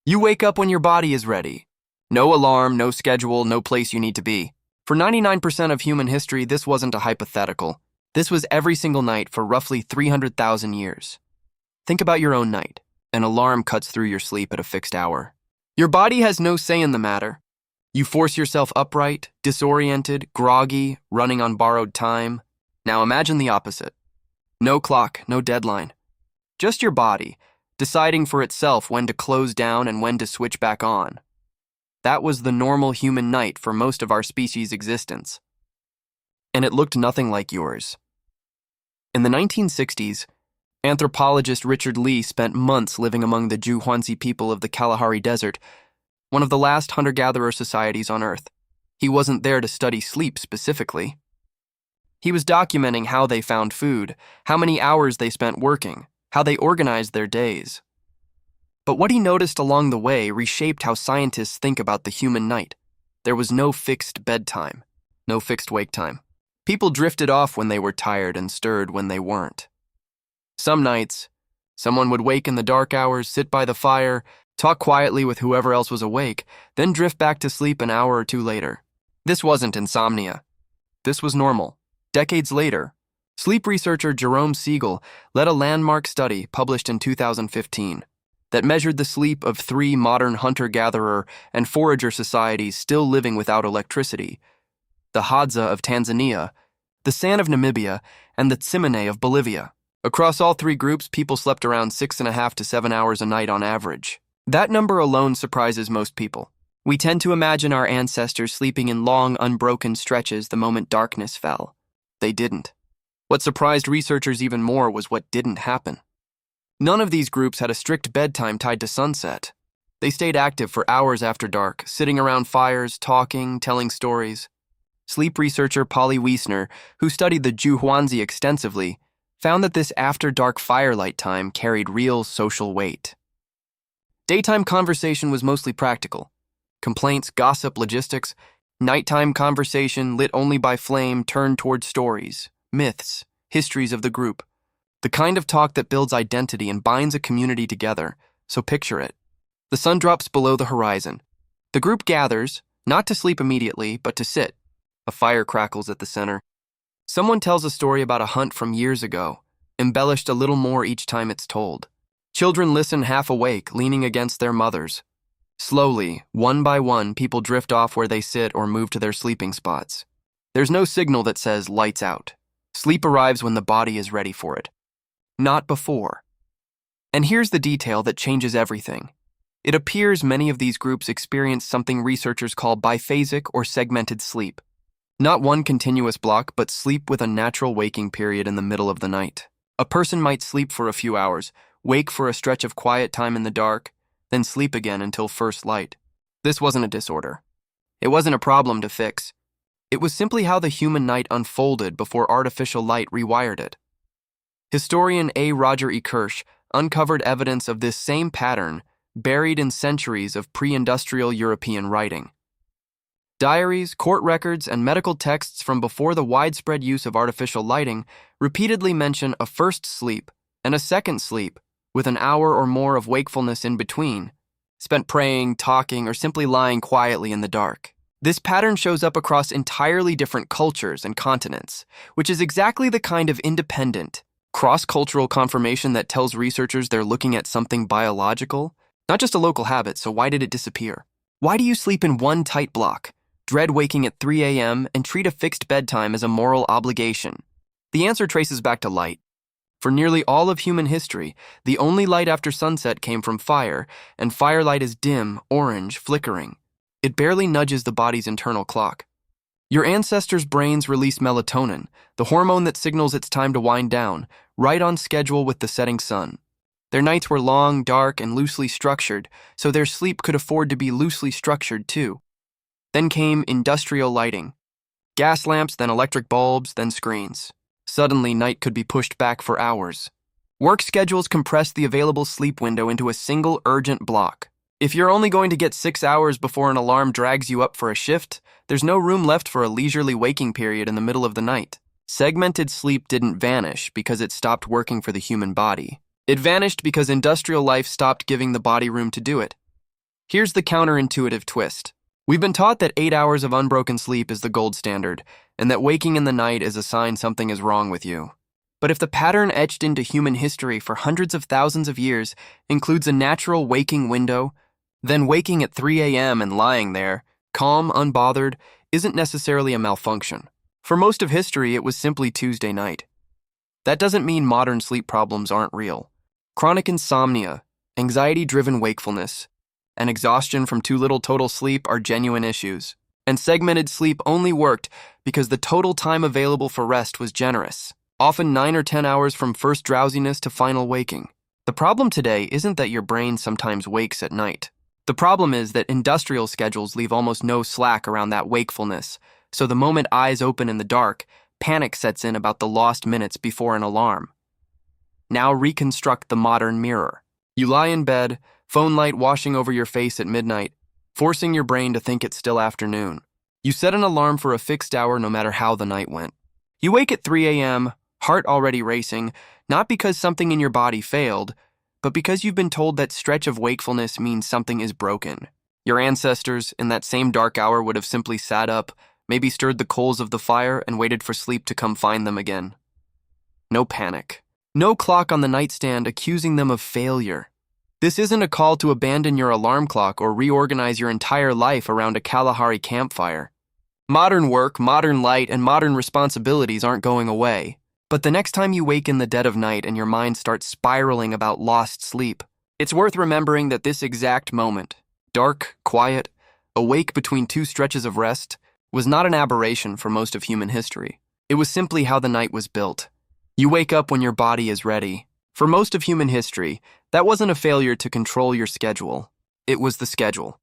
You wake up when your body is ready. No alarm, no schedule, no place you need to be. For 99% of human history, this wasn't a hypothetical. This was every single night for roughly 300,000 years. Think about your own night. An alarm cuts through your sleep at a fixed hour. Your body has no say in the matter. You force yourself upright, disoriented, groggy, running on borrowed time. Now imagine the opposite. No clock, no deadline. Just your body, deciding for itself when to close down and when to switch back on. That was the normal human night for most of our species' existence. And it looked nothing like yours. In the 1960s, anthropologist Richard Lee spent months living among the Juhuanzi people of the Kalahari Desert, one of the last hunter-gatherer societies on Earth. He wasn't there to study sleep specifically. He was documenting how they found food, how many hours they spent working, how they organized their days. But what he noticed along the way reshaped how scientists think about the human night. There was no fixed bedtime, no fixed wake time. People drifted off when they were tired and stirred when they weren't. Some nights, someone would wake in the dark hours, sit by the fire, talk quietly with whoever else was awake, then drift back to sleep an hour or two later. This wasn't insomnia. This was normal. Decades later, sleep researcher Jerome Siegel led a landmark study published in 2015 that measured the sleep of 3 modern hunter-gatherer and forager societies still living without electricity: the Hadza of Tanzania, the San of Namibia, and the Tsimane of Bolivia. Across all 3 groups, people slept around 6.5 to 7 hours a night on average. That number alone surprises most people. We tend to imagine our ancestors sleeping in long, unbroken stretches the moment darkness fell. They didn't. What surprised researchers even more was what didn't happen. None of these groups had a strict bedtime tied to sunset. They stayed active for hours after dark, sitting around fires, talking, telling stories. Sleep researcher Polly Wiesner, who studied the Juhuanzi extensively, found that this after-dark firelight time carried real social weight. Daytime conversation was mostly practical. Complaints, gossip, logistics. Nighttime conversation, lit only by flame, turned toward stories, myths, histories of the group. The kind of talk that builds identity and binds a community together. So picture it. The sun drops below the horizon. The group gathers, not to sleep immediately, but to sit. A fire crackles at the center. Someone tells a story about a hunt from years ago, embellished a little more each time it's told. Children listen half awake, leaning against their mothers. Slowly, one by one, people drift off where they sit or move to their sleeping spots. There's no signal that says lights out. Sleep arrives when the body is ready for it. Not before. And here's the detail that changes everything. It appears many of these groups experience something researchers call biphasic or segmented sleep. Not one continuous block, but sleep with a natural waking period in the middle of the night. A person might sleep for a few hours, wake for a stretch of quiet time in the dark, then sleep again until first light. This wasn't a disorder. It wasn't a problem to fix. It was simply how the human night unfolded before artificial light rewired it. Historian A. Roger E. Kirsch uncovered evidence of this same pattern buried in centuries of pre-industrial European writing. Diaries, court records, and medical texts from before the widespread use of artificial lighting repeatedly mention a first sleep and a second sleep, with an hour or more of wakefulness in between, spent praying, talking, or simply lying quietly in the dark. This pattern shows up across entirely different cultures and continents, which is exactly the kind of independent, cross-cultural confirmation that tells researchers they're looking at something biological, not just a local habit. So why did it disappear? Why do you sleep in one tight block, dread waking at 3 a.m., and treat a fixed bedtime as a moral obligation? The answer traces back to light. For nearly all of human history, the only light after sunset came from fire, and firelight is dim, orange, flickering. It barely nudges the body's internal clock. Your ancestors' brains release melatonin, the hormone that signals it's time to wind down, right on schedule with the setting sun. Their nights were long, dark, and loosely structured, so their sleep could afford to be loosely structured too. Then came industrial lighting. Gas lamps, then electric bulbs, then screens. Suddenly, night could be pushed back for hours. Work schedules compressed the available sleep window into a single urgent block. If you're only going to get 6 hours before an alarm drags you up for a shift, there's no room left for a leisurely waking period in the middle of the night. Segmented sleep didn't vanish because it stopped working for the human body. It vanished because industrial life stopped giving the body room to do it. Here's the counterintuitive twist. We've been taught that 8 hours of unbroken sleep is the gold standard, and that waking in the night is a sign something is wrong with you. But if the pattern etched into human history for hundreds of thousands of years includes a natural waking window, then waking at 3 a.m. and lying there, calm, unbothered, isn't necessarily a malfunction. For most of history, it was simply Tuesday night. That doesn't mean modern sleep problems aren't real. Chronic insomnia, anxiety-driven wakefulness, and exhaustion from too little total sleep are genuine issues. And segmented sleep only worked because the total time available for rest was generous, often 9 or 10 hours from first drowsiness to final waking. The problem today isn't that your brain sometimes wakes at night. The problem is that industrial schedules leave almost no slack around that wakefulness, so the moment eyes open in the dark, panic sets in about the lost minutes before an alarm. Now reconstruct the modern mirror. You lie in bed, phone light washing over your face at midnight, forcing your brain to think it's still afternoon. You set an alarm for a fixed hour no matter how the night went. You wake at 3 a.m., heart already racing, not because something in your body failed, but because you've been told that stretch of wakefulness means something is broken. Your ancestors, in that same dark hour, would have simply sat up, maybe stirred the coals of the fire, and waited for sleep to come find them again. No panic. No clock on the nightstand accusing them of failure. This isn't a call to abandon your alarm clock or reorganize your entire life around a Kalahari campfire. Modern work, modern light, and modern responsibilities aren't going away. But the next time you wake in the dead of night and your mind starts spiraling about lost sleep, it's worth remembering that this exact moment, dark, quiet, awake between two stretches of rest, was not an aberration for most of human history. It was simply how the night was built. You wake up when your body is ready. For most of human history, that wasn't a failure to control your schedule. It was the schedule.